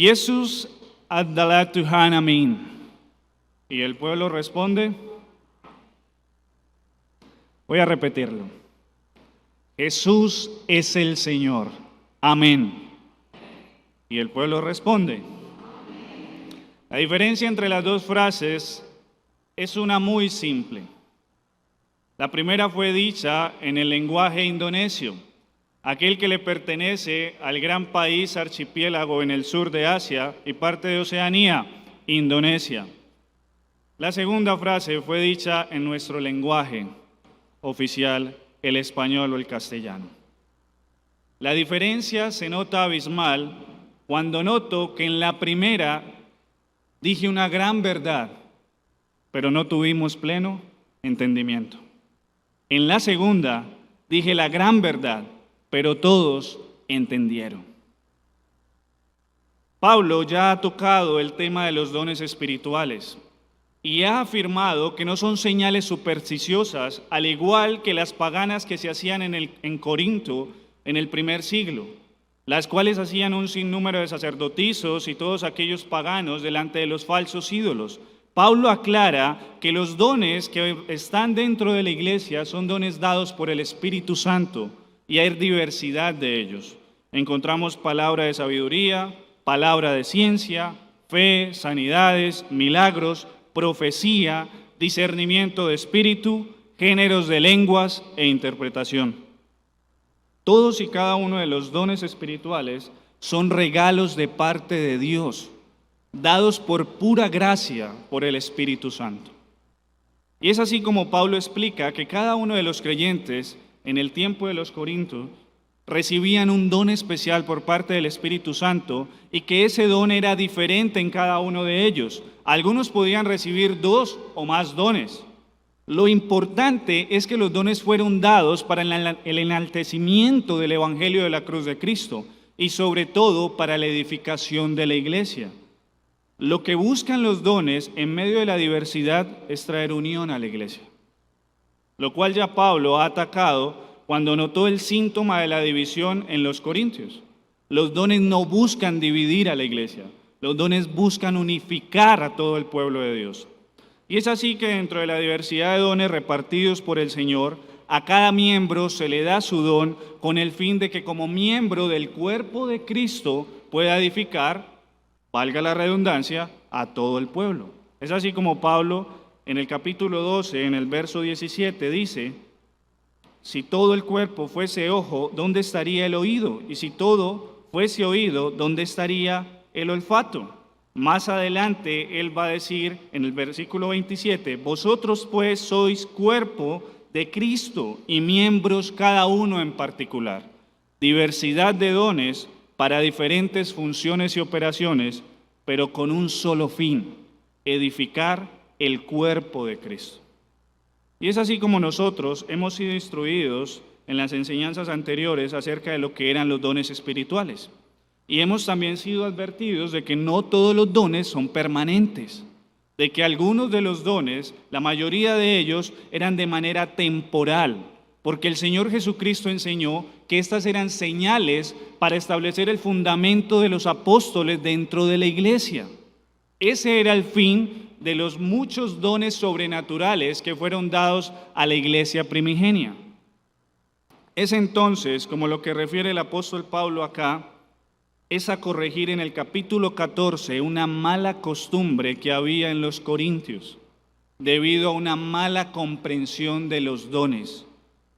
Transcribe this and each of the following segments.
Jesús adalah Tuhan, amén. Y el pueblo responde, voy a repetirlo. Jesús es el Señor, amén. Y el pueblo responde. La diferencia entre las dos frases es una muy simple. La primera fue dicha en el lenguaje indonesio, aquel que le pertenece al gran país archipiélago en el sur de Asia y parte de Oceanía, Indonesia. La segunda frase fue dicha en nuestro lenguaje oficial, el español o el castellano. La diferencia se nota abismal cuando noto que en la primera dije una gran verdad, pero no tuvimos pleno entendimiento. En la segunda dije la gran verdad, pero todos entendieron. Pablo ya ha tocado el tema de los dones espirituales y ha afirmado que no son señales supersticiosas, al igual que las paganas que se hacían en Corinto en el primer siglo, las cuales hacían un sinnúmero de sacerdotisas y todos aquellos paganos delante de los falsos ídolos. Pablo aclara que los dones que están dentro de la iglesia son dones dados por el Espíritu Santo y hay diversidad de ellos. Encontramos palabra de sabiduría, palabra de ciencia, fe, sanidades, milagros, profecía, discernimiento de espíritu, géneros de lenguas e interpretación. Todos y cada uno de los dones espirituales son regalos de parte de Dios, dados por pura gracia por el Espíritu Santo. Y es así como Pablo explica que cada uno de los creyentes en el tiempo de los Corintios recibían un don especial por parte del Espíritu Santo y que ese don era diferente en cada uno de ellos. Algunos podían recibir 2 o más dones. Lo importante es que los dones fueron dados para el enaltecimiento del Evangelio de la cruz de Cristo y sobre todo para la edificación de la iglesia. Lo que buscan los dones en medio de la diversidad es traer unión a la iglesia, lo cual ya Pablo ha atacado cuando notó el síntoma de la división en los Corintios. Los dones no buscan dividir a la iglesia, los dones buscan unificar a todo el pueblo de Dios. Y es así que dentro de la diversidad de dones repartidos por el Señor, a cada miembro se le da su don con el fin de que como miembro del cuerpo de Cristo pueda edificar, valga la redundancia, a todo el pueblo. Es así como Pablo en el capítulo 12, en el verso 17, dice: si todo el cuerpo fuese ojo, ¿dónde estaría el oído? Y si todo fuese oído, ¿dónde estaría el olfato? Más adelante él va a decir en el versículo 27, vosotros pues sois cuerpo de Cristo y miembros cada uno en particular. Diversidad de dones para diferentes funciones y operaciones, pero con un solo fin: edificar el cuerpo de Cristo. Y es así como nosotros hemos sido instruidos en las enseñanzas anteriores acerca de lo que eran los dones espirituales. Y hemos también sido advertidos de que no todos los dones son permanentes, de que algunos de los dones, la mayoría de ellos, eran de manera temporal, porque el Señor Jesucristo enseñó que estas eran señales para establecer el fundamento de los apóstoles dentro de la iglesia. Ese era el fin de los muchos dones sobrenaturales que fueron dados a la iglesia primigenia. Es entonces, como lo que refiere el apóstol Pablo acá, es a corregir en el capítulo 14 una mala costumbre que había en los corintios, debido a una mala comprensión de los dones.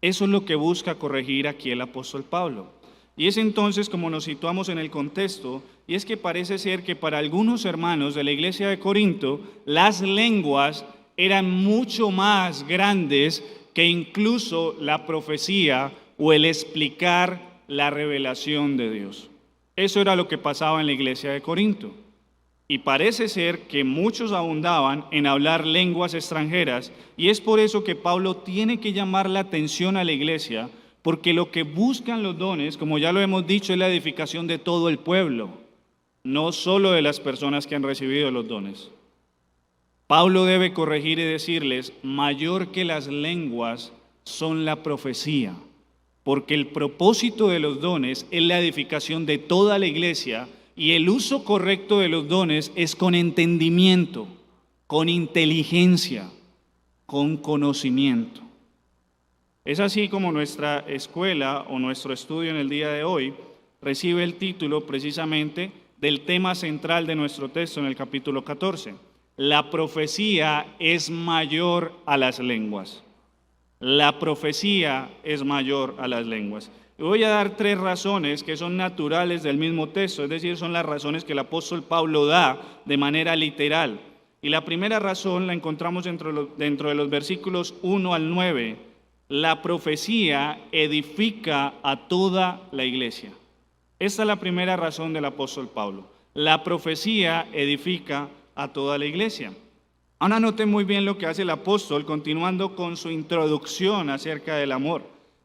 Eso es lo que busca corregir aquí el apóstol Pablo. Y es entonces como nos situamos en el contexto, y es que parece ser que para algunos hermanos de la iglesia de Corinto, las lenguas eran mucho más grandes que incluso la profecía o el explicar la revelación de Dios. Eso era lo que pasaba en la iglesia de Corinto. Y parece ser que muchos abundaban en hablar lenguas extranjeras, y es por eso que Pablo tiene que llamar la atención a la iglesia, porque lo que buscan los dones, como ya lo hemos dicho, es la edificación de todo el pueblo, no solo de las personas que han recibido los dones. Pablo debe corregir y decirles, mayor que las lenguas son la profecía, porque el propósito de los dones es la edificación de toda la iglesia Y el uso correcto de los dones es con entendimiento, con inteligencia, con conocimiento. Es así como nuestra escuela o nuestro estudio en el día de hoy recibe el título precisamente del tema central de nuestro texto en el capítulo 14. La profecía es mayor a las lenguas. La profecía es mayor a las lenguas. Y voy a dar 3 razones que son naturales del mismo texto, es decir, son las razones que el apóstol Pablo da de manera literal. Y la primera razón la encontramos dentro de los versículos 1 al 9. La profecía edifica a toda la iglesia. Esta es la primera razón del apóstol Pablo. La profecía edifica a toda la iglesia. Ahora noten muy bien lo que hace el apóstol continuando con su introducción acerca del amor.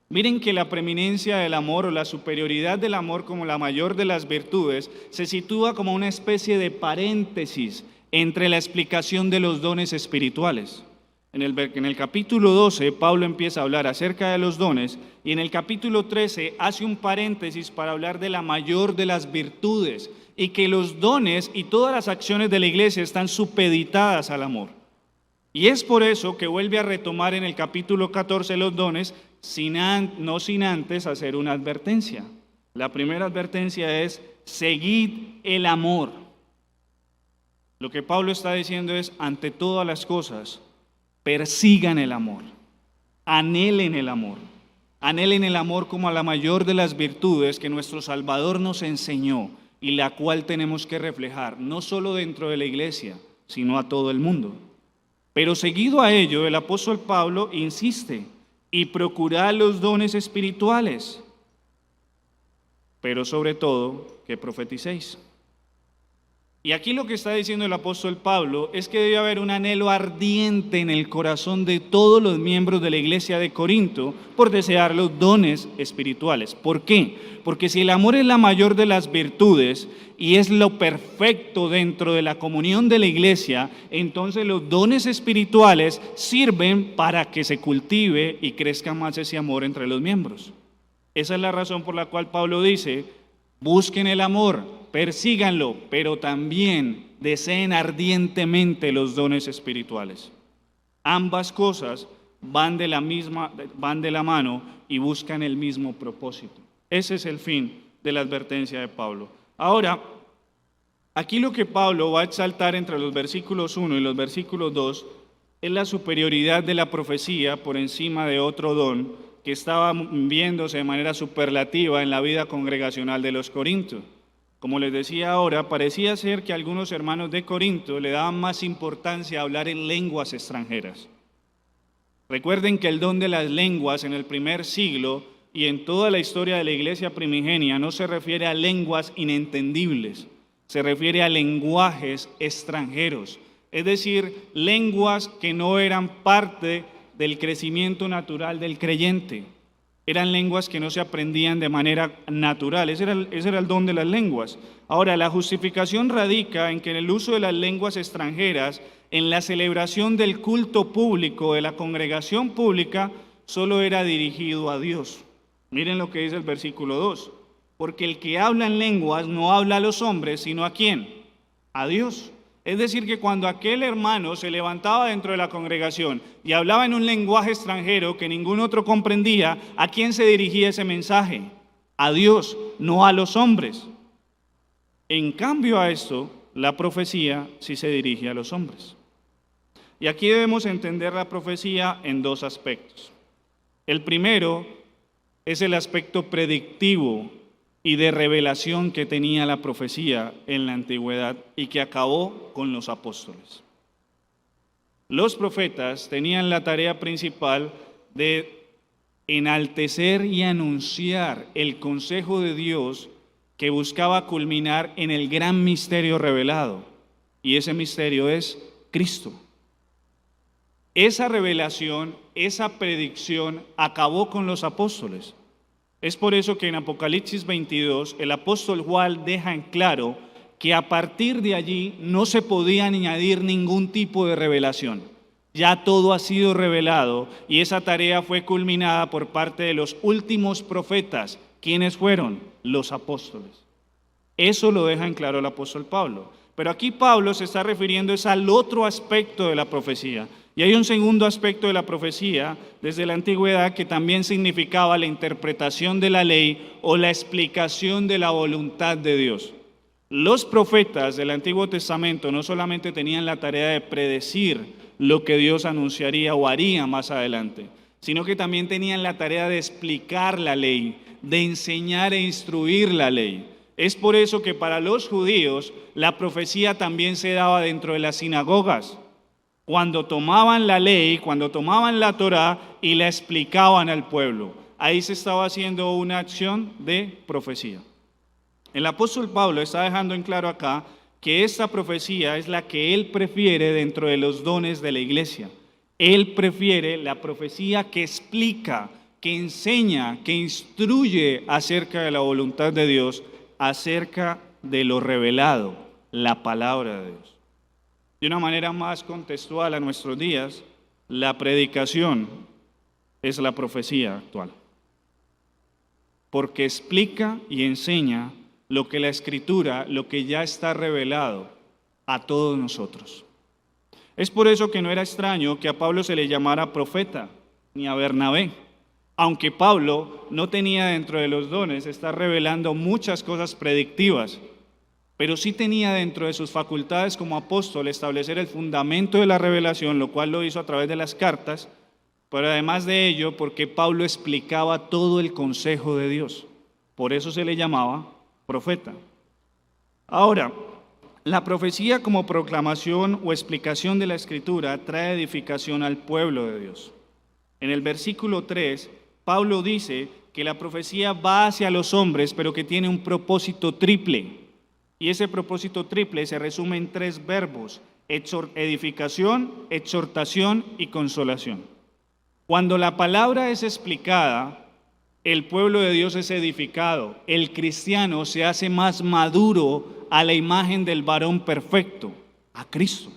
Miren que la preeminencia del amor o la superioridad del amor como la mayor de las virtudes se sitúa como una especie de paréntesis entre la explicación de los dones espirituales. En el capítulo 12, Pablo empieza a hablar acerca de los dones y en el capítulo 13 hace un paréntesis para hablar de la mayor de las virtudes y que los dones y todas las acciones de la iglesia están supeditadas al amor. Y es por eso que vuelve a retomar en el capítulo 14 los dones, no sin antes hacer una advertencia. La primera advertencia es: seguid el amor. Lo que Pablo está diciendo es, ante todas las cosas, persigan el amor, anhelen el amor como a la mayor de las virtudes que nuestro Salvador nos enseñó y la cual tenemos que reflejar, no solo dentro de la iglesia, sino a todo el mundo. Pero seguido a ello, el apóstol Pablo insiste: y procurad los dones espirituales, pero sobre todo que profeticéis. Y aquí lo que está diciendo el apóstol Pablo es que debe haber un anhelo ardiente en el corazón de todos los miembros de la iglesia de Corinto por desear los dones espirituales. ¿Por qué? Porque si el amor es la mayor de las virtudes y es lo perfecto dentro de la comunión de la iglesia, entonces los dones espirituales sirven para que se cultive y crezca más ese amor entre los miembros. Esa es la razón por la cual Pablo dice: busquen el amor, persíganlo, pero también deseen ardientemente los dones espirituales. Ambas cosas van de la mano y buscan el mismo propósito. Ese es el fin de la advertencia de Pablo. Ahora, aquí lo que Pablo va a exaltar entre los versículos 1 y los versículos 2 es la superioridad de la profecía por encima de otro don que estaba viéndose de manera superlativa en la vida congregacional de los Corintios. Como les decía ahora, parecía ser que algunos hermanos de Corinto le daban más importancia a hablar en lenguas extranjeras. Recuerden que el don de las lenguas en el primer siglo y en toda la historia de la iglesia primigenia no se refiere a lenguas inentendibles, se refiere a lenguajes extranjeros, es decir, lenguas que no eran parte del crecimiento natural del creyente. Eran lenguas que no se aprendían de manera natural. Ese era el don de las lenguas. Ahora, la justificación radica en que en el uso de las lenguas extranjeras, en la celebración del culto público, de la congregación pública, solo era dirigido a Dios. Miren lo que dice el versículo 2. Porque el que habla en lenguas no habla a los hombres, sino ¿a quién? A Dios. Es decir, que cuando aquel hermano se levantaba dentro de la congregación y hablaba en un lenguaje extranjero que ningún otro comprendía, ¿a quién se dirigía ese mensaje? A Dios, no a los hombres. En cambio a esto, la profecía sí se dirige a los hombres. Y aquí debemos entender la profecía en 2 aspectos. El primero es el aspecto predictivo y de revelación que tenía la profecía en la antigüedad y que acabó con los apóstoles. Los profetas tenían la tarea principal de enaltecer y anunciar el consejo de Dios que buscaba culminar en el gran misterio revelado, y ese misterio es Cristo. Esa revelación, esa predicción acabó con los apóstoles. Es por eso que en Apocalipsis 22 el apóstol Juan deja en claro que a partir de allí no se podía añadir ningún tipo de revelación. Ya todo ha sido revelado y esa tarea fue culminada por parte de los últimos profetas. ¿Quiénes fueron? Los apóstoles. Eso lo deja en claro el apóstol Pablo. Pero aquí Pablo se está refiriendo es al otro aspecto de la profecía. Y hay un segundo aspecto de la profecía desde la antigüedad que también significaba la interpretación de la ley o la explicación de la voluntad de Dios. Los profetas del Antiguo Testamento no solamente tenían la tarea de predecir lo que Dios anunciaría o haría más adelante, sino que también tenían la tarea de explicar la ley, de enseñar e instruir la ley. Es por eso que para los judíos la profecía también se daba dentro de las sinagogas, cuando tomaban la ley, cuando tomaban la Torá y la explicaban al pueblo. Ahí se estaba haciendo una acción de profecía. El apóstol Pablo está dejando en claro acá que esta profecía es la que él prefiere dentro de los dones de la iglesia. Él prefiere la profecía que explica, que enseña, que instruye acerca de la voluntad de Dios, acerca de lo revelado, la palabra de Dios. De una manera más contextual a nuestros días, la predicación es la profecía actual, porque explica y enseña lo que la Escritura, lo que ya está revelado a todos nosotros. Es por eso que no era extraño que a Pablo se le llamara profeta, ni a Bernabé, aunque Pablo no tenía dentro de los dones estar revelando muchas cosas predictivas, pero sí tenía dentro de sus facultades como apóstol establecer el fundamento de la revelación, lo cual lo hizo a través de las cartas, pero además de ello, porque Pablo explicaba todo el consejo de Dios. Por eso se le llamaba profeta. Ahora, la profecía como proclamación o explicación de la Escritura trae edificación al pueblo de Dios. En el versículo 3, Pablo dice que la profecía va hacia los hombres, pero que tiene un propósito triple. Y ese propósito triple se resume en 3 verbos: edificación, exhortación y consolación. Cuando la palabra es explicada, el pueblo de Dios es edificado, el cristiano se hace más maduro a la imagen del varón perfecto, a Cristo.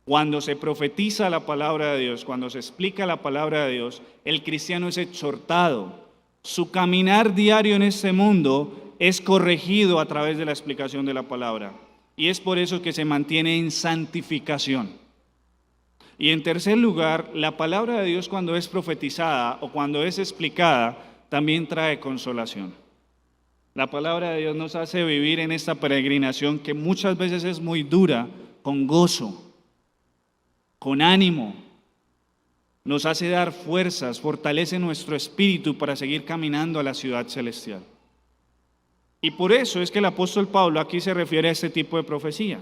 Cuando se profetiza la palabra de Dios, cuando se explica la palabra de Dios, el cristiano es exhortado. Su caminar diario en este mundo es corregido a través de la explicación de la palabra. Y es por eso que se mantiene en santificación. Y en tercer lugar, la palabra de Dios cuando es profetizada o cuando es explicada, también trae consolación. La palabra de Dios nos hace vivir en esta peregrinación que muchas veces es muy dura, con gozo, con ánimo. Nos hace dar fuerzas, fortalece nuestro espíritu para seguir caminando a la ciudad celestial. Y por eso es que el apóstol Pablo aquí se refiere a este tipo de profecía,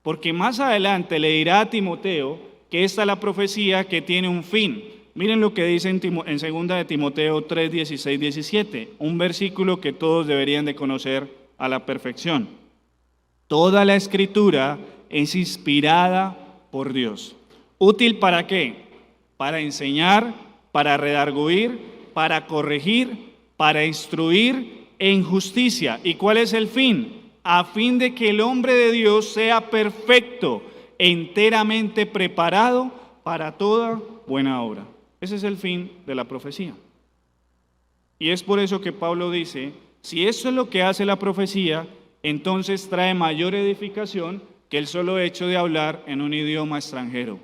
porque más adelante le dirá a Timoteo que esta es la profecía que tiene un fin. Miren lo que dice en 2 de Timoteo 3, 16, 17, un versículo que todos deberían de conocer a la perfección. Toda la Escritura es inspirada por Dios. ¿Útil para qué? Para enseñar, para redarguir, para corregir, para instruir en justicia. ¿Y cuál es el fin? A fin de que el hombre de Dios sea perfecto, enteramente preparado para toda buena obra. Ese es el fin de la profecía. Y es por eso que Pablo dice, si eso es lo que hace la profecía, entonces trae mayor edificación que el solo hecho de hablar en un idioma extranjero.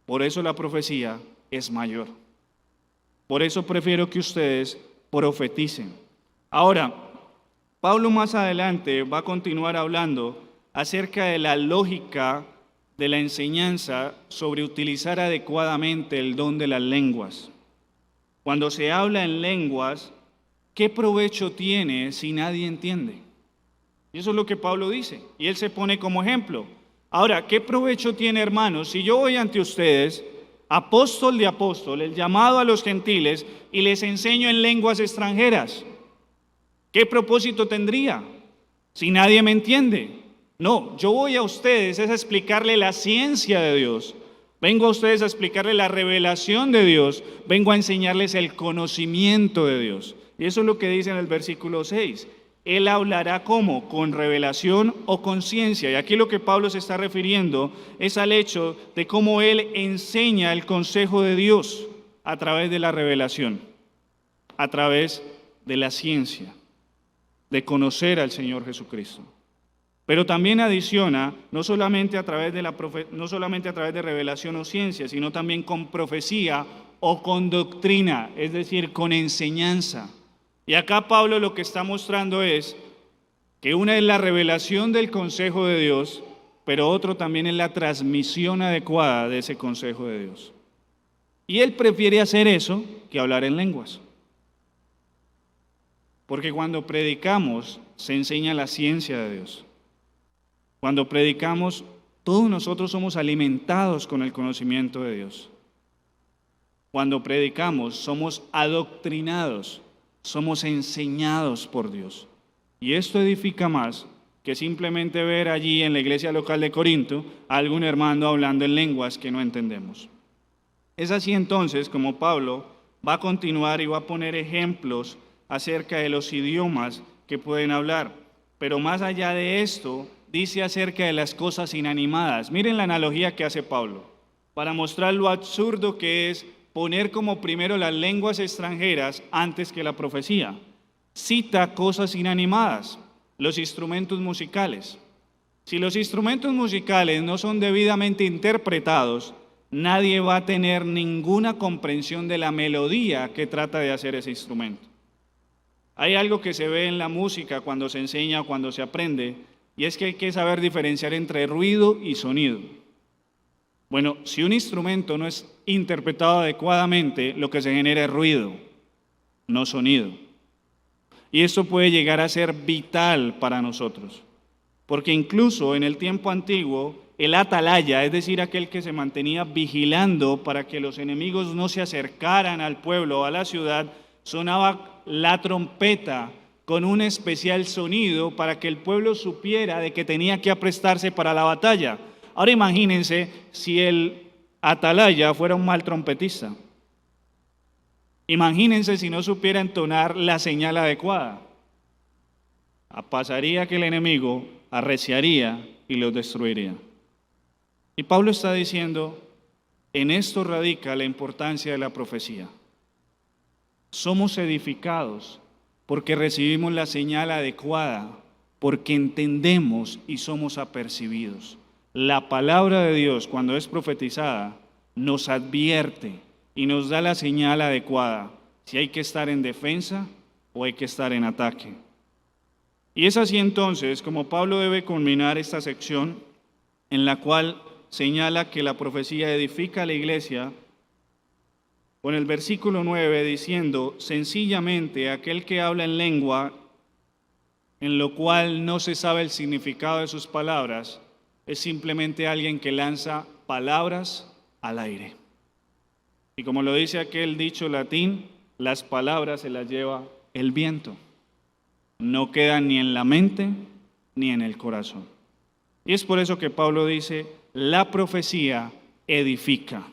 Por eso la profecía es mayor. Por eso prefiero que ustedes profeticen. Ahora, Pablo más adelante va a continuar hablando acerca de la lógica de la enseñanza sobre utilizar adecuadamente el don de las lenguas. Cuando se habla en lenguas, ¿qué provecho tiene si nadie entiende? Y eso es lo que Pablo dice, y él se pone como ejemplo. Ahora, ¿qué provecho tiene, hermanos, si yo voy ante ustedes, apóstol de apóstoles, llamado a los gentiles, y les enseño en lenguas extranjeras? ¿Qué propósito tendría si nadie me entiende? No, yo voy a ustedes es a explicarle la ciencia de Dios. Vengo a ustedes a explicarle la revelación de Dios. Vengo a enseñarles el conocimiento de Dios. Y eso es lo que dice en el versículo 6. Él hablará ¿cómo? Con revelación o con ciencia. Y aquí lo que Pablo se está refiriendo es al hecho de cómo él enseña el consejo de Dios a través de la revelación, a través de la ciencia. de conocer al Señor Jesucristo. Pero también adiciona, no solamente a través de revelación o ciencia, sino también con profecía o con doctrina, es decir, con enseñanza. Y acá Pablo lo que está mostrando es que una es la revelación del consejo de Dios, pero otro también es la transmisión adecuada de ese consejo de Dios. Y él prefiere hacer eso que hablar en lenguas. Porque cuando predicamos, se enseña la ciencia de Dios. Cuando predicamos, todos nosotros somos alimentados con el conocimiento de Dios. Cuando predicamos, somos adoctrinados, somos enseñados por Dios. Y esto edifica más que simplemente ver allí en la iglesia local de Corinto a algún hermano hablando en lenguas que no entendemos. Es así entonces como Pablo va a continuar y va a poner ejemplos acerca de los idiomas que pueden hablar. Pero más allá de esto, dice acerca de las cosas inanimadas. Miren la analogía que hace Pablo, para mostrar lo absurdo que es poner como primero las lenguas extranjeras antes que la profecía. Cita cosas inanimadas, los instrumentos musicales. Si los instrumentos musicales no son debidamente interpretados, nadie va a tener ninguna comprensión de la melodía que trata de hacer ese instrumento. Hay algo que se ve en la música cuando se enseña o cuando se aprende, y es que hay que saber diferenciar entre ruido y sonido. Bueno, si un instrumento no es interpretado adecuadamente, lo que se genera es ruido, no sonido. Y esto puede llegar a ser vital para nosotros, porque incluso en el tiempo antiguo, el atalaya, es decir, aquel que se mantenía vigilando para que los enemigos no se acercaran al pueblo o a la ciudad, sonaba la trompeta con un especial sonido para que el pueblo supiera de que tenía que aprestarse para la batalla. Ahora imagínense si el atalaya fuera un mal trompetista. Imagínense si no supiera entonar la señal adecuada. Pasaría que el enemigo arreciaría y los destruiría. Y Pablo está diciendo, en esto radica la importancia de la profecía. Somos edificados porque recibimos la señal adecuada, porque entendemos y somos apercibidos. La palabra de Dios, cuando es profetizada, nos advierte y nos da la señal adecuada, si hay que estar en defensa o hay que estar en ataque. Y es así entonces como Pablo debe culminar esta sección en la cual señala que la profecía edifica a la iglesia con el versículo 9 diciendo, sencillamente aquel que habla en lengua, en lo cual no se sabe el significado de sus palabras, es simplemente alguien que lanza palabras al aire. Y como lo dice aquel dicho latín, las palabras se las lleva el viento. No quedan ni en la mente ni en el corazón. Y es por eso que Pablo dice, la profecía edifica.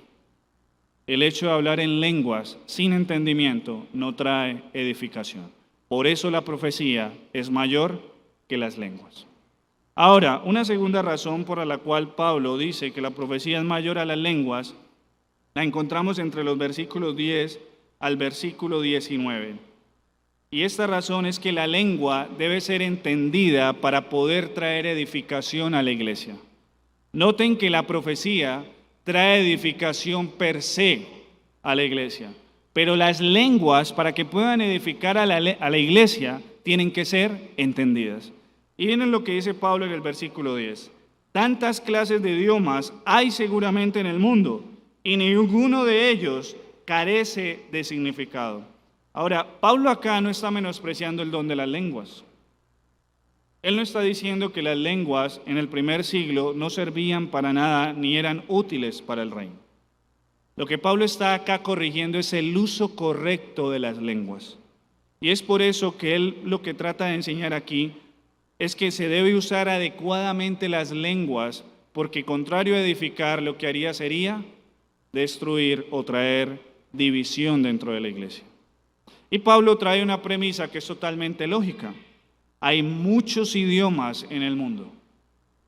El hecho de hablar en lenguas sin entendimiento no trae edificación. Por eso la profecía es mayor que las lenguas. Ahora, una segunda razón por la cual Pablo dice que la profecía es mayor a las lenguas, la encontramos entre los versículos 10 al versículo 19. Y esta razón es que la lengua debe ser entendida para poder traer edificación a la iglesia. Noten que la profecía trae edificación per se a la iglesia, pero las lenguas, para que puedan edificar a la iglesia, tienen que ser entendidas. Y miren lo que dice Pablo en el versículo 10. Tantas clases de idiomas hay seguramente en el mundo, y ninguno de ellos carece de significado. Ahora, Pablo acá no está menospreciando el don de las lenguas. Él no está diciendo que las lenguas en el primer siglo no servían para nada ni eran útiles para el reino. Lo que Pablo está acá corrigiendo es el uso correcto de las lenguas. Y es por eso que él lo que trata de enseñar aquí es que se debe usar adecuadamente las lenguas, porque contrario a edificar, lo que haría sería destruir o traer división dentro de la iglesia. Y Pablo trae una premisa que es totalmente lógica. Hay muchos idiomas en el mundo.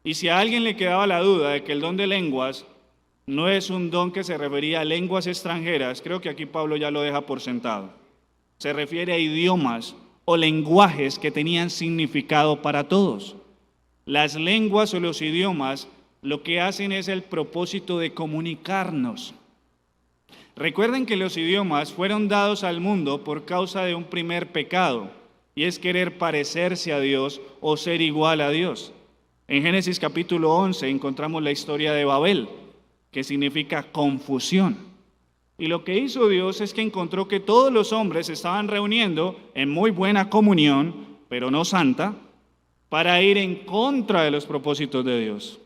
Y si a alguien le quedaba la duda de que el don de lenguas no es un don que se refería a lenguas extranjeras, creo que aquí Pablo ya lo deja por sentado. Se refiere a idiomas o lenguajes que tenían significado para todos. Las lenguas o los idiomas lo que hacen es el propósito de comunicarnos. Recuerden que los idiomas fueron dados al mundo por causa de un primer pecado, y es querer parecerse a Dios o ser igual a Dios. En Génesis capítulo 11 encontramos la historia de Babel, que significa confusión. Y lo que hizo Dios es que encontró que todos los hombres se estaban reuniendo en muy buena comunión, pero no santa, para ir en contra de los propósitos de Dios.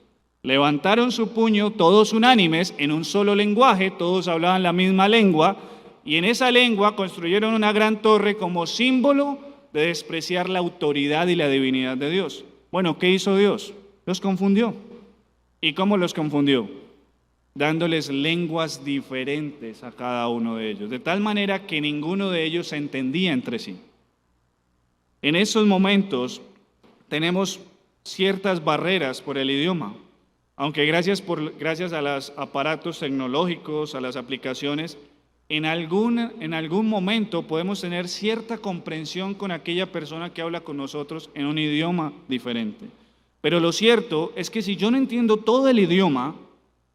Levantaron su puño, todos unánimes, en un solo lenguaje, todos hablaban la misma lengua, y en esa lengua construyeron una gran torre como símbolo de despreciar la autoridad y la divinidad de Dios. Bueno, ¿qué hizo Dios? Los confundió. ¿Y cómo los confundió? Dándoles lenguas diferentes a cada uno de ellos, de tal manera que ninguno de ellos se entendía entre sí. En esos momentos tenemos ciertas barreras por el idioma, aunque gracias a los aparatos tecnológicos, a las aplicaciones, en algún momento podemos tener cierta comprensión con aquella persona que habla con nosotros en un idioma diferente. Pero lo cierto es que si yo no entiendo todo el idioma,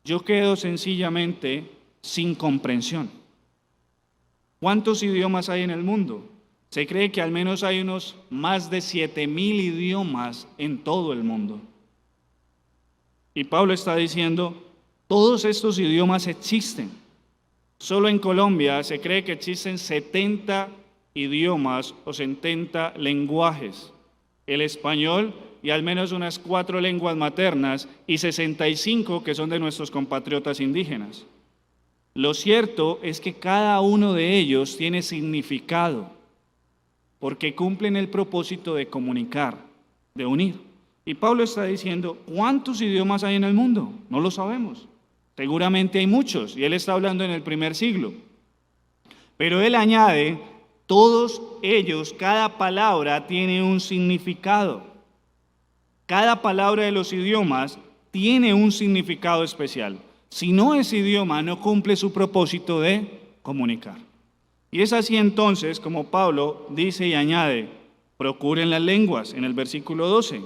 yo quedo sencillamente sin comprensión. ¿Cuántos idiomas hay en el mundo? Se cree que al menos hay unos más de 7,000 idiomas en todo el mundo. Y Pablo está diciendo, todos estos idiomas existen. Solo en Colombia se cree que existen 70 idiomas o 70 lenguajes. El español y al menos unas 4 lenguas maternas y 65 que son de nuestros compatriotas indígenas. Lo cierto es que cada uno de ellos tiene significado, porque cumplen el propósito de comunicar, de unir. Y Pablo está diciendo, ¿cuántos idiomas hay en el mundo? No lo sabemos. Seguramente hay muchos, y él está hablando en el primer siglo. Pero él añade, todos ellos, cada palabra tiene un significado. Cada palabra de los idiomas tiene un significado especial. Si no, ese idioma no cumple su propósito de comunicar. Y es así entonces como Pablo dice y añade, procuren las lenguas, en el versículo 12.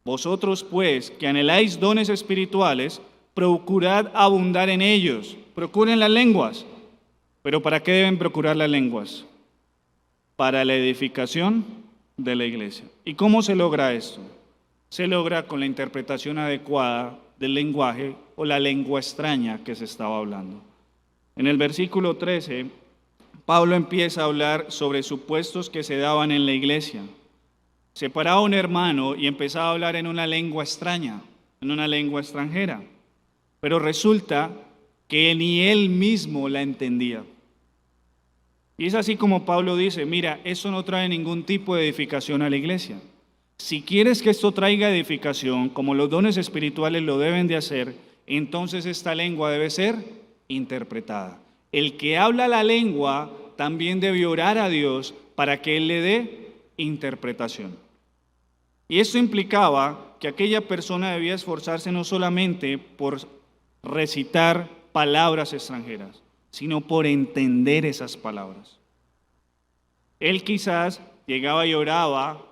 Vosotros pues, que anheláis dones espirituales, procurad abundar en ellos. Procuren las lenguas. ¿Pero para qué deben procurar las lenguas? Para la edificación de la iglesia. ¿Y cómo se logra esto? Se logra con la interpretación adecuada del lenguaje o la lengua extraña que se estaba hablando. En el versículo 13, Pablo empieza a hablar sobre supuestos que se daban en la iglesia. Se paraba un hermano y empezaba a hablar en una lengua extraña, en una lengua extranjera. Pero resulta que ni él mismo la entendía. Y es así como Pablo dice, mira, eso no trae ningún tipo de edificación a la iglesia. Si quieres que esto traiga edificación, como los dones espirituales lo deben de hacer, entonces esta lengua debe ser interpretada. El que habla la lengua también debe orar a Dios para que Él le dé interpretación. Y esto implicaba que aquella persona debía esforzarse no solamente por recitar palabras extranjeras, sino por entender esas palabras. Él quizás llegaba y oraba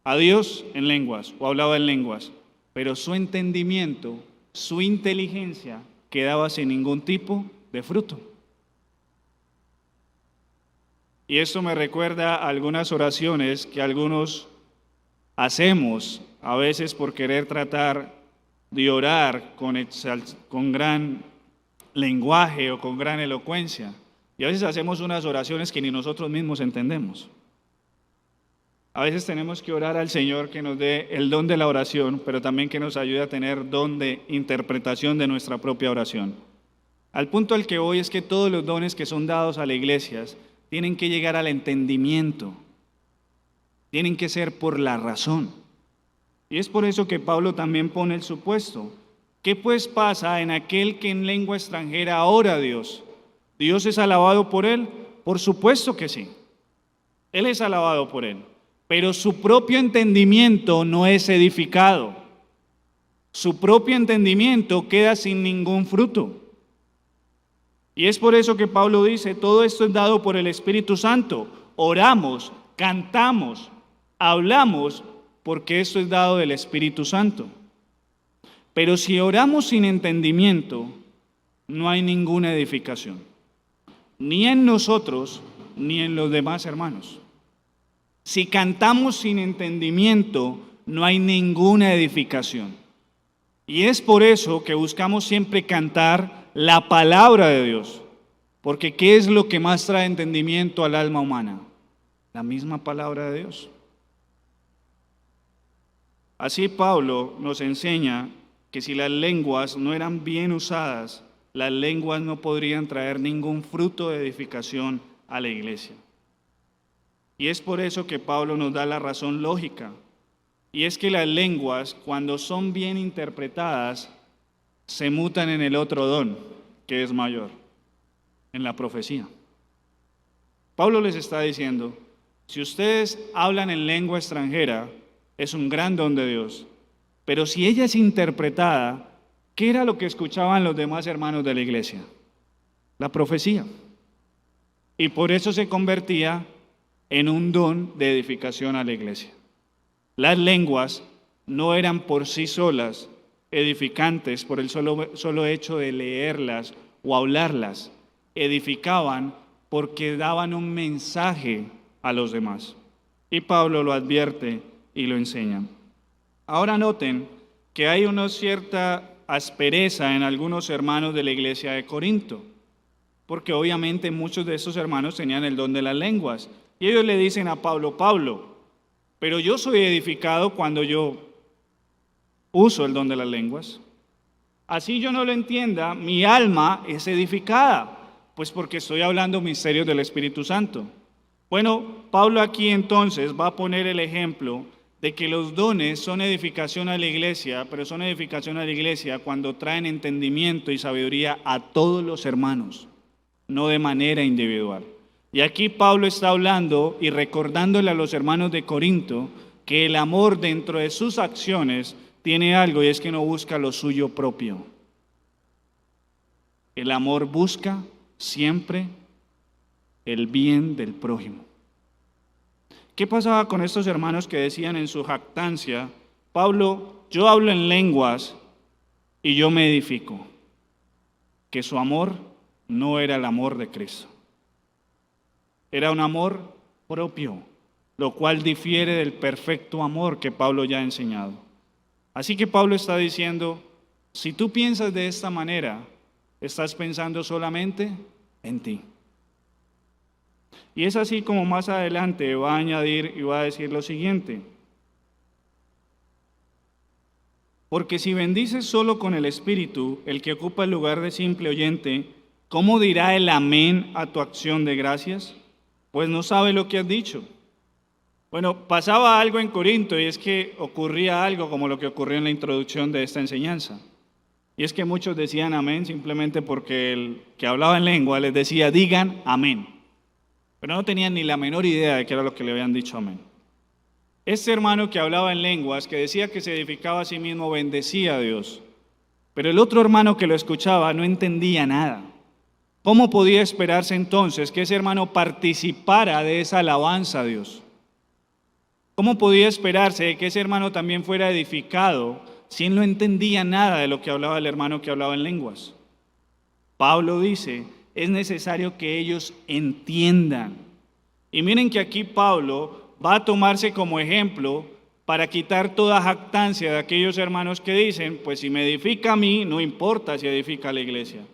a Dios en lenguas o hablaba en lenguas, pero su entendimiento, su inteligencia quedaba sin ningún tipo de fruto. Y esto me recuerda a algunas oraciones que algunos hacemos a veces por querer tratar de orar con gran lenguaje o con gran elocuencia. Y a veces hacemos unas oraciones que ni nosotros mismos entendemos. A veces tenemos que orar al Señor que nos dé el don de la oración, pero también que nos ayude a tener don de interpretación de nuestra propia oración. Al punto al que voy es que todos los dones que son dados a las iglesias tienen que llegar al entendimiento, tienen que ser por la razón. Y es por eso que Pablo también pone el supuesto. ¿Qué pues pasa en aquel que en lengua extranjera ora a Dios? ¿Dios es alabado por él? Por supuesto que sí. Él es alabado por él. Pero su propio entendimiento no es edificado. Su propio entendimiento queda sin ningún fruto. Y es por eso que Pablo dice, todo esto es dado por el Espíritu Santo. Oramos, cantamos, hablamos, porque esto es dado del Espíritu Santo. Pero si oramos sin entendimiento, no hay ninguna edificación, ni en nosotros, ni en los demás hermanos. Si cantamos sin entendimiento, no hay ninguna edificación. Y es por eso que buscamos siempre cantar la palabra de Dios. Porque ¿qué es lo que más trae entendimiento al alma humana? La misma palabra de Dios. Así Pablo nos enseña que si las lenguas no eran bien usadas, las lenguas no podrían traer ningún fruto de edificación a la iglesia. Y es por eso que Pablo nos da la razón lógica. Y es que las lenguas, cuando son bien interpretadas, se mutan en el otro don, que es mayor, en la profecía. Pablo les está diciendo, si ustedes hablan en lengua extranjera, es un gran don de Dios. Pero si ella es interpretada, ¿qué era lo que escuchaban los demás hermanos de la iglesia? La profecía. Y por eso se convertía en un don de edificación a la iglesia. Las lenguas no eran por sí solas edificantes por el solo hecho de leerlas o hablarlas. Edificaban porque daban un mensaje a los demás. Y Pablo lo advierte y lo enseña. Ahora noten que hay una cierta aspereza en algunos hermanos de la iglesia de Corinto, porque obviamente muchos de esos hermanos tenían el don de las lenguas. Y ellos le dicen a Pablo, Pablo, pero yo soy edificado cuando yo uso el don de las lenguas. Así yo no lo entienda, mi alma es edificada, pues porque estoy hablando misterios del Espíritu Santo. Bueno, Pablo aquí entonces va a poner el ejemplo de que los dones son edificación a la iglesia, pero son edificación a la iglesia cuando traen entendimiento y sabiduría a todos los hermanos, no de manera individual. Y aquí Pablo está hablando y recordándole a los hermanos de Corinto que el amor dentro de sus acciones tiene algo y es que no busca lo suyo propio. El amor busca siempre el bien del prójimo. ¿Qué pasaba con estos hermanos que decían en su jactancia, Pablo, yo hablo en lenguas y yo me edifico? Que su amor no era el amor de Cristo. Era un amor propio, lo cual difiere del perfecto amor que Pablo ya ha enseñado. Así que Pablo está diciendo, si tú piensas de esta manera, estás pensando solamente en ti. Y es así como más adelante va a añadir y va a decir lo siguiente. Porque si bendices solo con el Espíritu, el que ocupa el lugar de simple oyente, ¿cómo dirá el amén a tu acción de gracias? Pues no sabe lo que has dicho. Bueno, pasaba algo en Corinto y es que ocurría algo como lo que ocurrió en la introducción de esta enseñanza. Y es que muchos decían amén simplemente porque el que hablaba en lengua les decía digan amén. Pero no tenían ni la menor idea de qué era lo que le habían dicho amén. Este hermano que hablaba en lenguas, que decía que se edificaba a sí mismo, bendecía a Dios. Pero el otro hermano que lo escuchaba no entendía nada. ¿Cómo podía esperarse entonces que ese hermano participara de esa alabanza a Dios? ¿Cómo podía esperarse que ese hermano también fuera edificado si él no entendía nada de lo que hablaba el hermano que hablaba en lenguas? Pablo dice, es necesario que ellos entiendan. Y miren que aquí Pablo va a tomarse como ejemplo para quitar toda jactancia de aquellos hermanos que dicen, pues si me edifica a mí, no importa si edifica a la iglesia.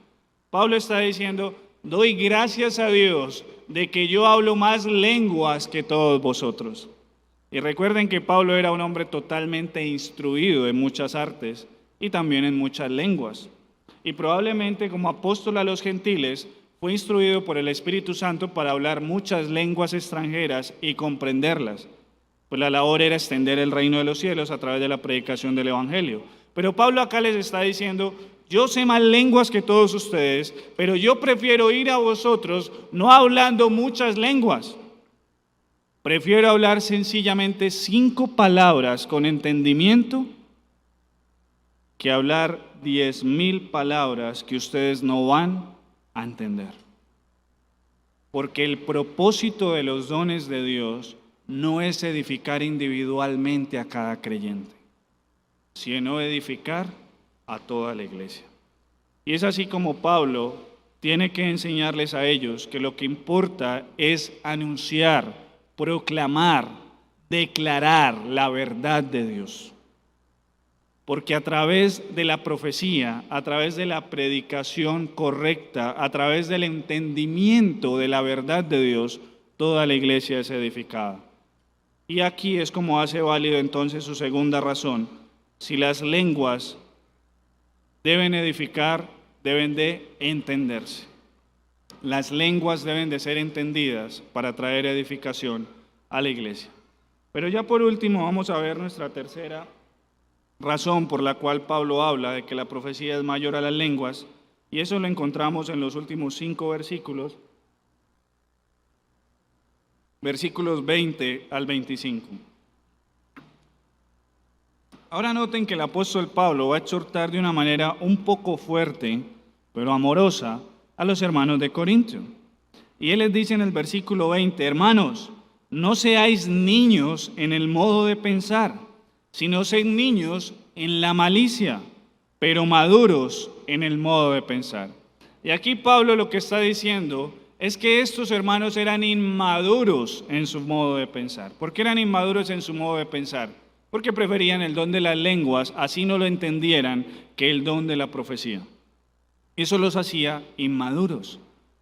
Pablo está diciendo, doy gracias a Dios de que yo hablo más lenguas que todos vosotros. Y recuerden que Pablo era un hombre totalmente instruido en muchas artes y también en muchas lenguas. Y probablemente como apóstol a los gentiles fue instruido por el Espíritu Santo para hablar muchas lenguas extranjeras y comprenderlas. Pues la labor era extender el reino de los cielos a través de la predicación del Evangelio. Pero Pablo acá les está diciendo, yo sé más lenguas que todos ustedes, pero yo prefiero ir a vosotros no hablando muchas lenguas. Prefiero hablar sencillamente 5 palabras con entendimiento que hablar 10,000 palabras que ustedes no van a entender. Porque el propósito de los dones de Dios no es edificar individualmente a cada creyente, sino edificar a toda la iglesia. Y es así como Pablo tiene que enseñarles a ellos que lo que importa es anunciar, proclamar, declarar la verdad de Dios. Porque a través de la profecía, a través de la predicación correcta, a través del entendimiento de la verdad de Dios, toda la iglesia es edificada. Y aquí es como hace válido entonces su segunda razón. Si las lenguas deben edificar, deben de entenderse. Las lenguas deben de ser entendidas para traer edificación a la iglesia. Pero ya por último vamos a ver nuestra tercera razón por la cual Pablo habla de que la profecía es mayor a las lenguas, y eso lo encontramos en los últimos 5 versículos, versículos 20 al 25. Ahora noten que el apóstol Pablo va a exhortar de una manera un poco fuerte, pero amorosa, a los hermanos de Corinto. Y él les dice en el versículo 20, hermanos, no seáis niños en el modo de pensar, sino sed niños en la malicia, pero maduros en el modo de pensar. Y aquí Pablo lo que está diciendo es que estos hermanos eran inmaduros en su modo de pensar. ¿Por qué eran inmaduros en su modo de pensar? Porque preferían el don de las lenguas, así no lo entendieran, que el don de la profecía. Eso los hacía inmaduros,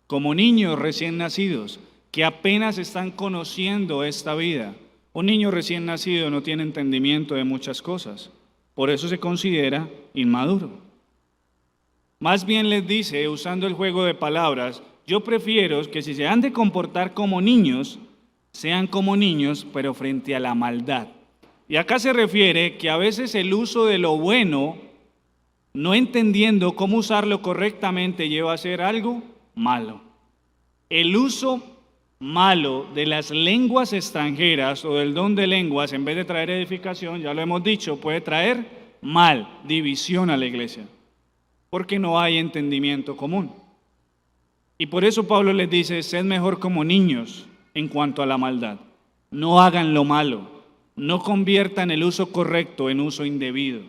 como niños recién nacidos, que apenas están conociendo esta vida. Un niño recién nacido no tiene entendimiento de muchas cosas, por eso se considera inmaduro. Más bien les dice, usando el juego de palabras, yo prefiero que si se han de comportar como niños, sean como niños, pero frente a la maldad. Y acá se refiere que a veces el uso de lo bueno, no entendiendo cómo usarlo correctamente, lleva a hacer algo malo. El uso malo de las lenguas extranjeras o del don de lenguas, en vez de traer edificación, ya lo hemos dicho, puede traer mal, división a la iglesia, porque no hay entendimiento común. Y por eso Pablo les dice, sed mejor como niños en cuanto a la maldad. No hagan lo malo, no conviertan el uso correcto en uso indebido.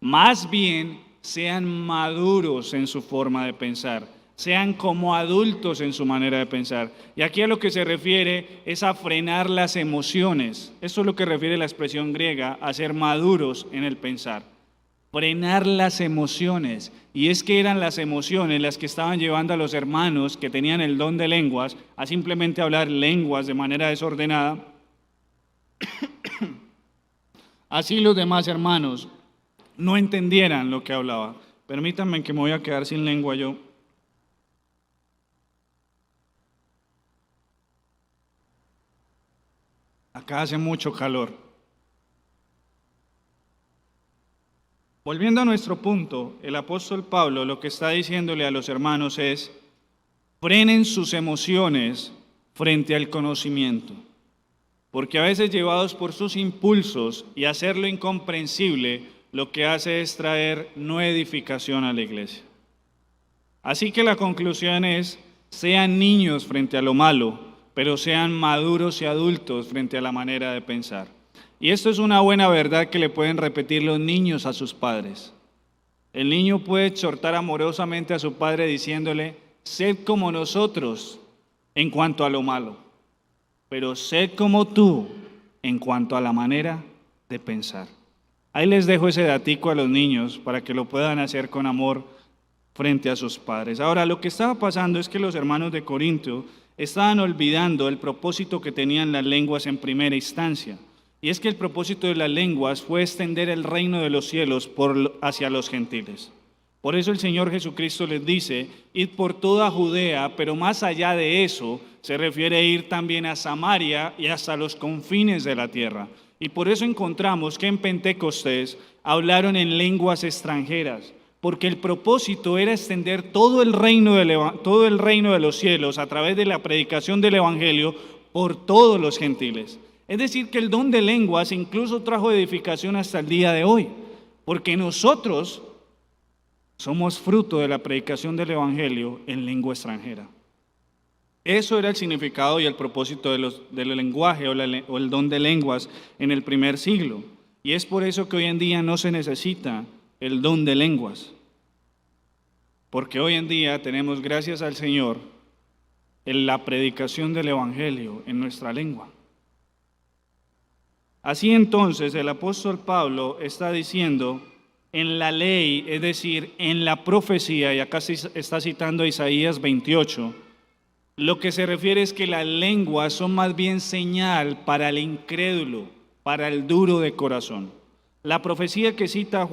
Más bien, sean maduros en su forma de pensar, sean como adultos en su manera de pensar. Y aquí a lo que se refiere es a frenar las emociones. Eso es lo que refiere la expresión griega, a ser maduros en el pensar. Frenar las emociones. Y es que eran las emociones las que estaban llevando a los hermanos que tenían el don de lenguas a simplemente hablar lenguas de manera desordenada. Así los demás hermanos no entendieran lo que hablaba. Permítanme que me voy a quedar sin lengua yo. Acá hace mucho calor. Volviendo a nuestro punto, el apóstol Pablo lo que está diciéndole a los hermanos es, frenen sus emociones frente al conocimiento, porque a veces llevados por sus impulsos y hacerlo incomprensible, lo que hace es traer no edificación a la iglesia. Así que la conclusión es, sean niños frente a lo malo, pero sean maduros y adultos frente a la manera de pensar. Y esto es una buena verdad que le pueden repetir los niños a sus padres. El niño puede exhortar amorosamente a su padre diciéndole, sed como nosotros en cuanto a lo malo, pero sed como tú en cuanto a la manera de pensar. Ahí les dejo ese datico a los niños para que lo puedan hacer con amor frente a sus padres. Ahora, lo que estaba pasando es que los hermanos de Corinto estaban olvidando el propósito que tenían las lenguas en primera instancia. Y es que el propósito de las lenguas fue extender el reino de los cielos hacia los gentiles. Por eso el Señor Jesucristo les dice, id por toda Judea, pero más allá de eso, se refiere a ir también a Samaria y hasta los confines de la tierra. Y por eso encontramos que en Pentecostés hablaron en lenguas extranjeras, porque el propósito era extender todo el reino de los cielos a través de la predicación del Evangelio por todos los gentiles. Es decir, que el don de lenguas incluso trajo edificación hasta el día de hoy, porque nosotros somos fruto de la predicación del Evangelio en lengua extranjera. Eso era el significado y el propósito del lenguaje o el don de lenguas en el primer siglo. Y es por eso que hoy en día no se necesita el don de lenguas. Porque hoy en día tenemos, gracias al Señor, en la predicación del Evangelio en nuestra lengua. Así entonces el apóstol Pablo está diciendo en la ley, es decir, en la profecía, y acá está citando a Isaías 28, lo que se refiere es que las lenguas son más bien señal para el incrédulo, para el duro de corazón. La profecía que cita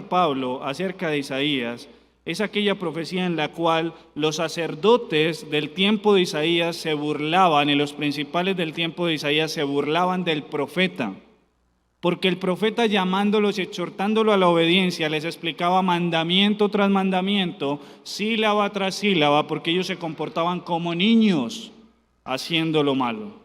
Pablo acerca de Isaías es aquella profecía en la cual los sacerdotes del tiempo de Isaías se burlaban, y los principales del tiempo de Isaías se burlaban del profeta, porque el profeta, llamándolos y exhortándolos a la obediencia, les explicaba mandamiento tras mandamiento, sílaba tras sílaba, porque ellos se comportaban como niños haciendo lo malo.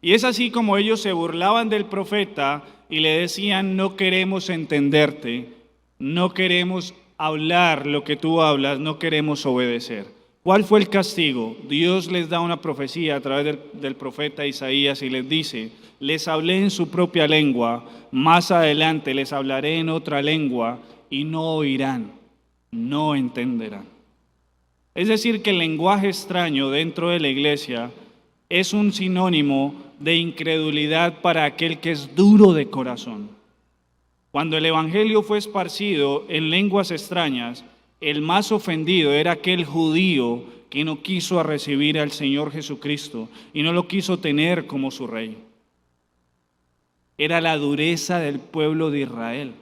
Y es así como ellos se burlaban del profeta y le decían: no queremos entenderte, no queremos hablar lo que tú hablas, no queremos obedecer. ¿Cuál fue el castigo? Dios les da una profecía a través del profeta Isaías y les dice: les hablé en su propia lengua, más adelante les hablaré en otra lengua y no oirán, no entenderán. Es decir, que el lenguaje extraño dentro de la iglesia es un sinónimo de incredulidad para aquel que es duro de corazón. Cuando el evangelio fue esparcido en lenguas extrañas, el más ofendido era aquel judío que no quiso recibir al Señor Jesucristo y no lo quiso tener como su rey. Era la dureza del pueblo de Israel.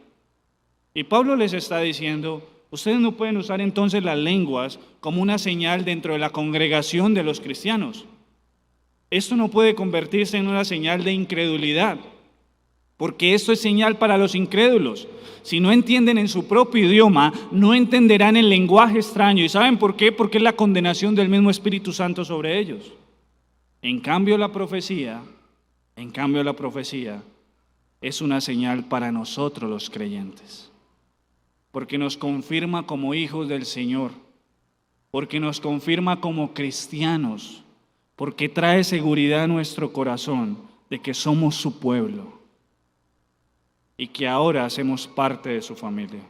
Y Pablo les está diciendo: ustedes no pueden usar entonces las lenguas como una señal dentro de la congregación de los cristianos. Esto no puede convertirse en una señal de incredulidad, porque esto es señal para los incrédulos. Si no entienden en su propio idioma, no entenderán el lenguaje extraño. ¿Y saben por qué? Porque es la condenación del mismo Espíritu Santo sobre ellos. En cambio, la profecía es una señal para nosotros los creyentes, porque nos confirma como hijos del Señor, porque nos confirma como cristianos, porque trae seguridad a nuestro corazón de que somos su pueblo y que ahora hacemos parte de su familia.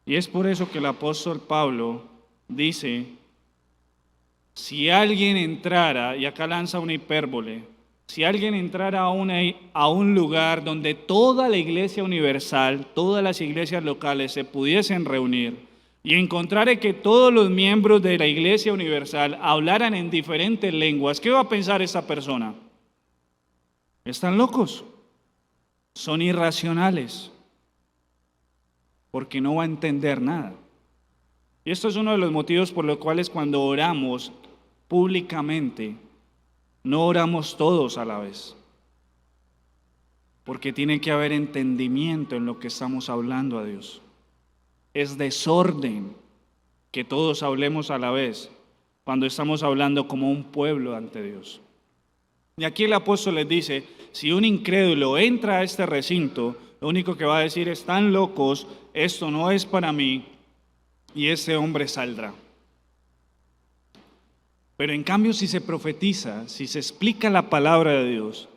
Y es por eso que el apóstol Pablo dice: si alguien entrara, y acá lanza una hipérbole, si alguien entrara a un lugar donde toda la iglesia universal, todas las iglesias locales se pudiesen reunir y encontrara que todos los miembros de la iglesia universal hablaran en diferentes lenguas, ¿qué va a pensar esa persona? Están locos, son irracionales, porque no va a entender nada. Y esto es uno de los motivos por los cuales cuando oramos públicamente, no oramos todos a la vez, porque tiene que haber entendimiento en lo que estamos hablando a Dios. Es desorden que todos hablemos a la vez cuando estamos hablando como un pueblo ante Dios. Y aquí el apóstol les dice: si un incrédulo entra a este recinto, lo único que va a decir: están locos, esto no es para mí, y ese hombre saldrá. Pero en cambio, si se profetiza, si se explica la palabra de Dios,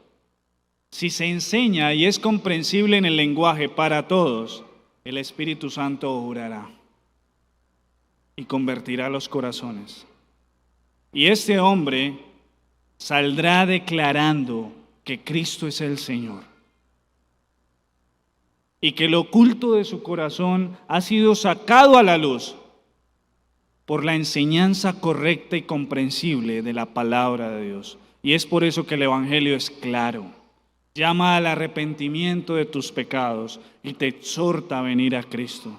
si se enseña y es comprensible en el lenguaje para todos, el Espíritu Santo obrará y convertirá los corazones. Y este hombre saldrá declarando que Cristo es el Señor y que lo oculto de su corazón ha sido sacado a la luz por la enseñanza correcta y comprensible de la palabra de Dios. Y es por eso que el Evangelio es claro. Llama al arrepentimiento de tus pecados y te exhorta a venir a Cristo.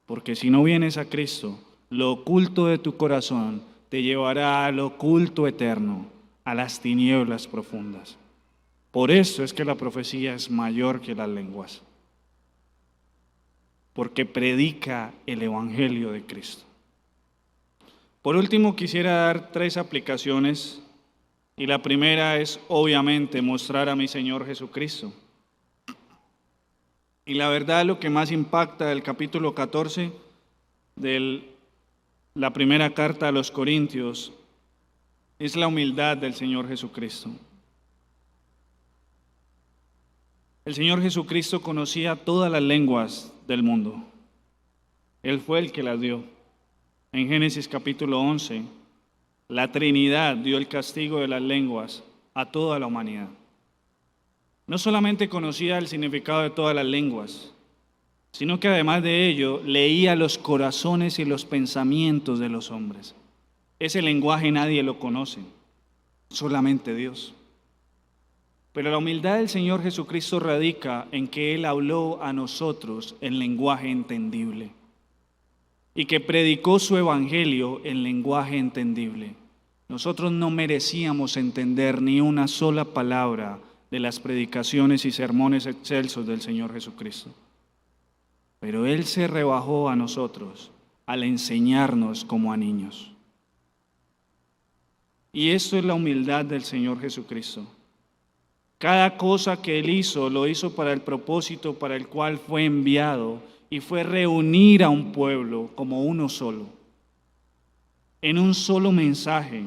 Porque si no vienes a Cristo, lo oculto de tu corazón te llevará al oculto eterno, a las tinieblas profundas. Por eso es que la profecía es mayor que las lenguas, porque predica el Evangelio de Cristo. Por último, quisiera dar 3 aplicaciones, y la primera es obviamente mostrar a mi Señor Jesucristo. Y la verdad, lo que más impacta del capítulo 14 del la primera carta a los Corintios es la humildad del Señor Jesucristo. El Señor Jesucristo conocía todas las lenguas del mundo. Él fue el que las dio. En Génesis capítulo 11, la Trinidad dio el castigo de las lenguas a toda la humanidad. No solamente conocía el significado de todas las lenguas, sino que además de ello leía los corazones y los pensamientos de los hombres. Ese lenguaje nadie lo conoce, solamente Dios. Pero la humildad del Señor Jesucristo radica en que Él habló a nosotros en lenguaje entendible y que predicó su evangelio en lenguaje entendible. Nosotros no merecíamos entender ni una sola palabra de las predicaciones y sermones excelsos del Señor Jesucristo. Pero Él se rebajó a nosotros al enseñarnos como a niños. Y esto es la humildad del Señor Jesucristo. Cada cosa que Él hizo, lo hizo para el propósito para el cual fue enviado, y fue reunir a un pueblo como uno solo, en un solo mensaje,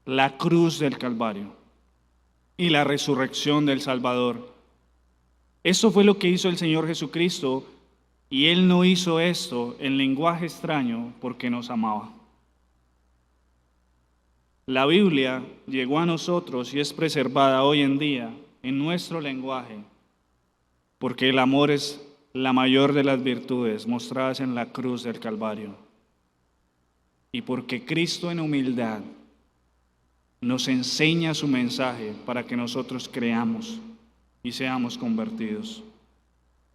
la cruz del Calvario y la resurrección del Salvador. Eso fue lo que hizo el Señor Jesucristo, y Él no hizo esto en lenguaje extraño porque nos amaba. La Biblia llegó a nosotros y es preservada hoy en día en nuestro lenguaje, porque el amor es la mayor de las virtudes mostradas en la cruz del Calvario. Y porque Cristo en humildad nos enseña su mensaje para que nosotros creamos y seamos convertidos.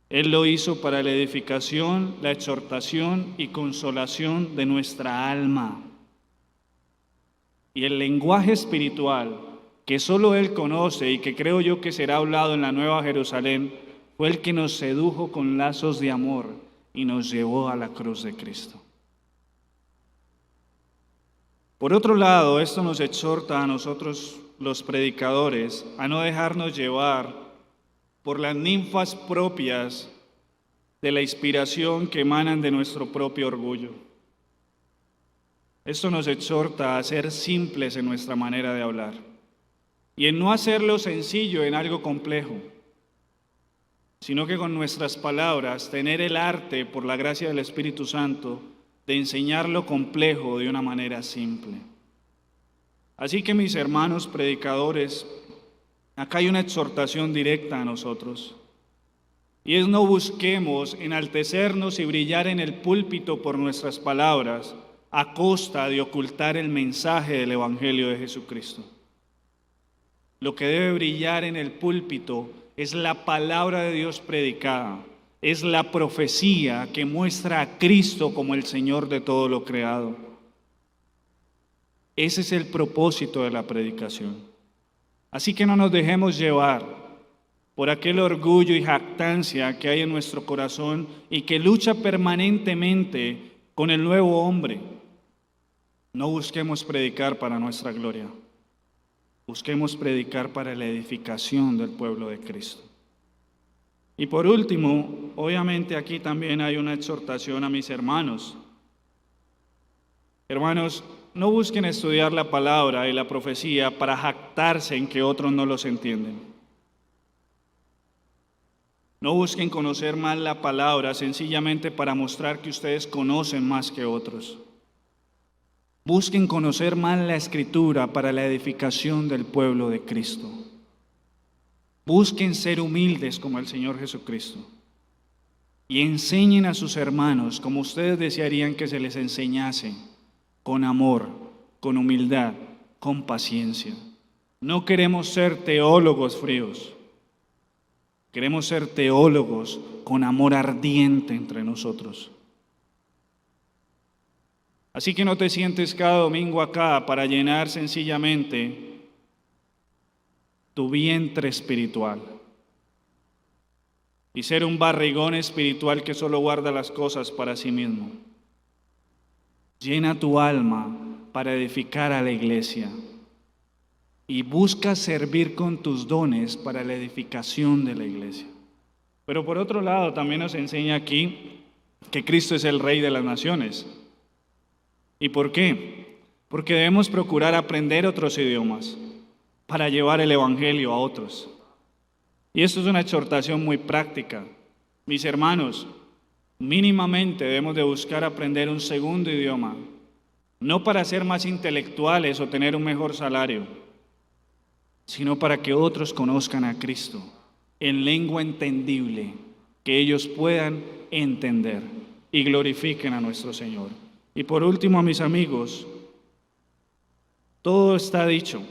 Él lo hizo para la edificación, la exhortación y consolación de nuestra alma. Y el lenguaje espiritual que solo Él conoce y que creo yo que será hablado en la Nueva Jerusalén, fue el que nos sedujo con lazos de amor y nos llevó a la cruz de Cristo. Por otro lado, esto nos exhorta a nosotros los predicadores a no dejarnos llevar por las ninfas propias de la inspiración que emanan de nuestro propio orgullo. Esto nos exhorta a ser simples en nuestra manera de hablar y en no hacerlo sencillo en algo complejo, sino que con nuestras palabras tener el arte, por la gracia del Espíritu Santo, de enseñar lo complejo de una manera simple. Así que, mis hermanos predicadores, acá hay una exhortación directa a nosotros, y es: no busquemos enaltecernos y brillar en el púlpito por nuestras palabras a costa de ocultar el mensaje del Evangelio de Jesucristo. Lo que debe brillar en el púlpito es la palabra de Dios predicada, es la profecía que muestra a Cristo como el Señor de todo lo creado. Ese es el propósito de la predicación. Así que no nos dejemos llevar por aquel orgullo y jactancia que hay en nuestro corazón y que lucha permanentemente con el nuevo hombre. No busquemos predicar para nuestra gloria. Busquemos predicar para la edificación del pueblo de Cristo. Y por último, obviamente aquí también hay una exhortación a mis hermanos. Hermanos, no busquen estudiar la palabra y la profecía para jactarse en que otros no los entienden. No busquen conocer más la palabra sencillamente para mostrar que ustedes conocen más que otros. Busquen conocer más la Escritura para la edificación del pueblo de Cristo. Busquen ser humildes como el Señor Jesucristo y enseñen a sus hermanos como ustedes desearían que se les enseñase, con amor, con humildad, con paciencia. No queremos ser teólogos fríos, queremos ser teólogos con amor ardiente entre nosotros. Así que no te sientes cada domingo acá para llenar sencillamente tu vientre espiritual y ser un barrigón espiritual que solo guarda las cosas para sí mismo. Llena tu alma para edificar a la iglesia y busca servir con tus dones para la edificación de la iglesia. Pero por otro lado también nos enseña aquí que Cristo es el Rey de las naciones. ¿Y por qué? Porque debemos procurar aprender otros idiomas para llevar el Evangelio a otros. Y esto es una exhortación muy práctica. Mis hermanos, mínimamente debemos de buscar aprender un segundo idioma, no para ser más intelectuales o tener un mejor salario, sino para que otros conozcan a Cristo en lengua entendible, que ellos puedan entender y glorifiquen a nuestro Señor. Y por último, mis amigos, todo está dicho.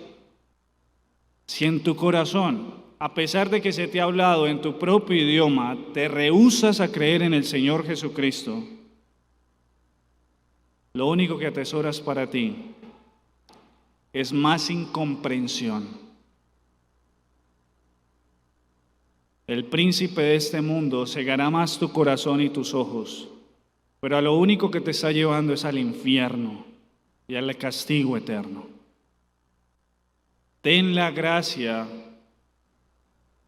Si en tu corazón, a pesar de que se te ha hablado en tu propio idioma, te rehúsas a creer en el Señor Jesucristo, lo único que atesoras para ti es más incomprensión. El príncipe de este mundo cegará más tu corazón y tus ojos, pero a lo único que te está llevando es al infierno y al castigo eterno. Ten la gracia,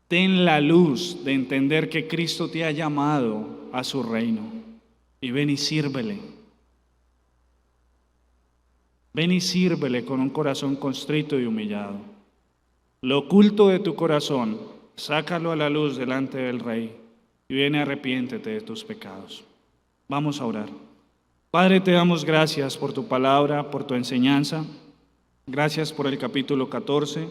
ten la luz de entender que Cristo te ha llamado a su reino y ven y sírvele. Ven y sírvele con un corazón contrito y humillado. Lo oculto de tu corazón, sácalo a la luz delante del Rey y ven y arrepiéntete de tus pecados. Vamos a orar. Padre, te damos gracias por tu palabra, por tu enseñanza. Gracias por el capítulo 14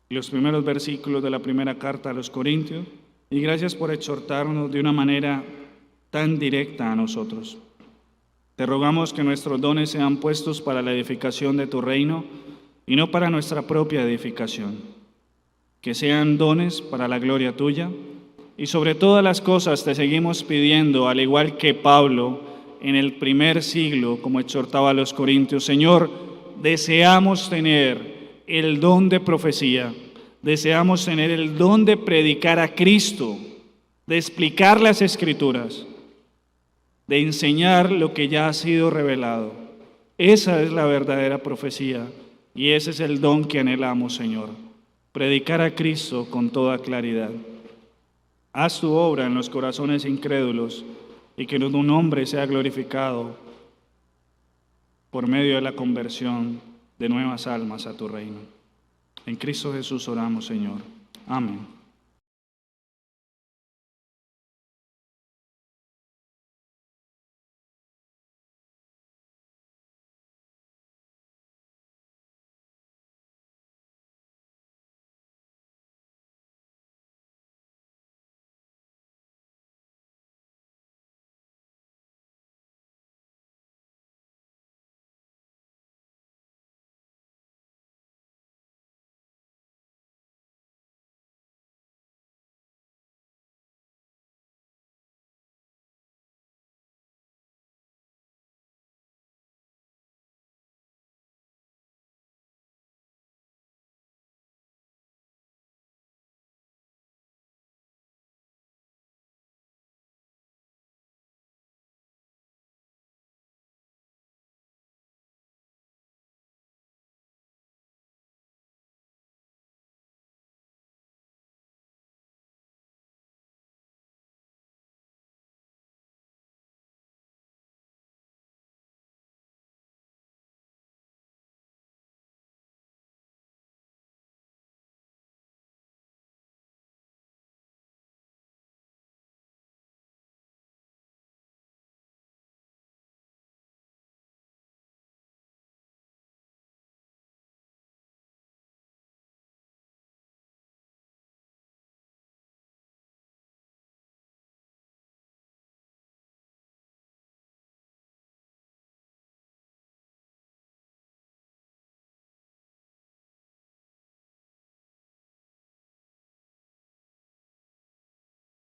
y los primeros versículos de la primera carta a los Corintios. Y gracias por exhortarnos de una manera tan directa a nosotros. Te rogamos que nuestros dones sean puestos para la edificación de tu reino y no para nuestra propia edificación. Que sean dones para la gloria tuya. Y sobre todas las cosas te seguimos pidiendo, al igual que Pablo en el primer siglo, como exhortaba a los Corintios: Señor, deseamos tener el don de profecía, deseamos tener el don de predicar a Cristo, de explicar las Escrituras, de enseñar lo que ya ha sido revelado. Esa es la verdadera profecía y ese es el don que anhelamos, Señor. Predicar a Cristo con toda claridad. Haz tu obra en los corazones incrédulos y que tu nombre sea glorificado por medio de la conversión de nuevas almas a tu reino. En Cristo Jesús oramos, Señor. Amén.